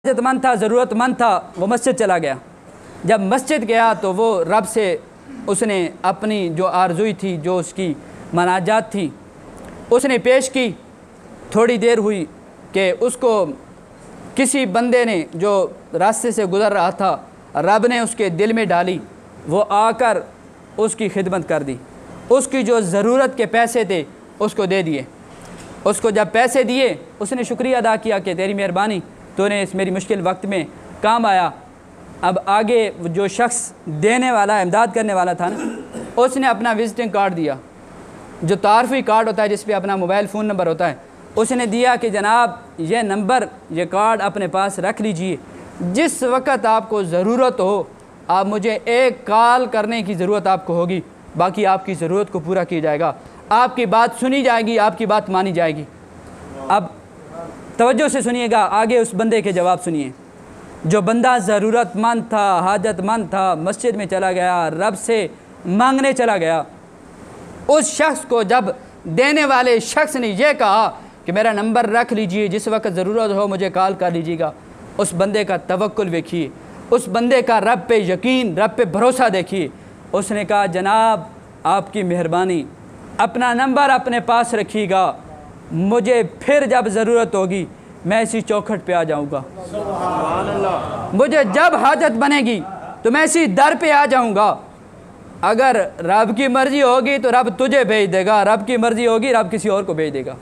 हाजतमंद था, ज़रूरतमंद था, वो मस्जिद चला गया। जब मस्जिद गया तो वो रब से उसने अपनी जो आरज़ुई थी, जो उसकी मनाजात थी, उसने पेश की। थोड़ी देर हुई कि उसको किसी बंदे ने जो रास्ते से गुज़र रहा था, रब ने उसके दिल में डाली, वो आकर उसकी खिदमत कर दी। उसकी जो ज़रूरत के पैसे थे उसको दे दिए। उसको जब पैसे दिए, उसने शुक्रिया अदा किया कि तेरी मेहरबानी, तूने इस मेरी मुश्किल वक्त में काम आया। अब आगे जो शख्स देने वाला, इमदाद करने वाला था ना, उसने अपना विजिटिंग कार्ड दिया, जो तारफ़ी कार्ड होता है जिस पे अपना मोबाइल फ़ोन नंबर होता है, उसने दिया कि जनाब ये नंबर, ये कार्ड अपने पास रख लीजिए, जिस वक़्त आपको ज़रूरत हो आप मुझे एक कॉल करने की ज़रूरत आपको होगी, बाकी आपकी ज़रूरत को पूरा किया जाएगा, आपकी बात सुनी जाएगी, आपकी बात मानी जाएगी। अब तवज्जो से सुनिएगा, आगे उस बंदे के जवाब सुनिए। जो बंदा ज़रूरतमंद था, हाजतमंद था, मस्जिद में चला गया, रब से मांगने चला गया, उस शख्स को जब देने वाले शख्स ने यह कहा कि मेरा नंबर रख लीजिए, जिस वक्त ज़रूरत हो मुझे कॉल कर लीजिएगा, उस बंदे का तवक्कुल देखिए, उस बंदे का रब पे यकीन, रब पे भरोसा देखिए। उसने कहा जनाब आपकी मेहरबानी, अपना नंबर अपने पास रखिएगा, मुझे फिर जब ज़रूरत होगी मैं इसी चौखट पे आ जाऊँगा, मुझे जब हाजत बनेगी तो मैं इसी दर पे आ जाऊँगा। अगर रब की मर्ज़ी होगी तो रब तुझे भेज देगा, रब की मर्ज़ी होगी रब किसी और को भेज देगा।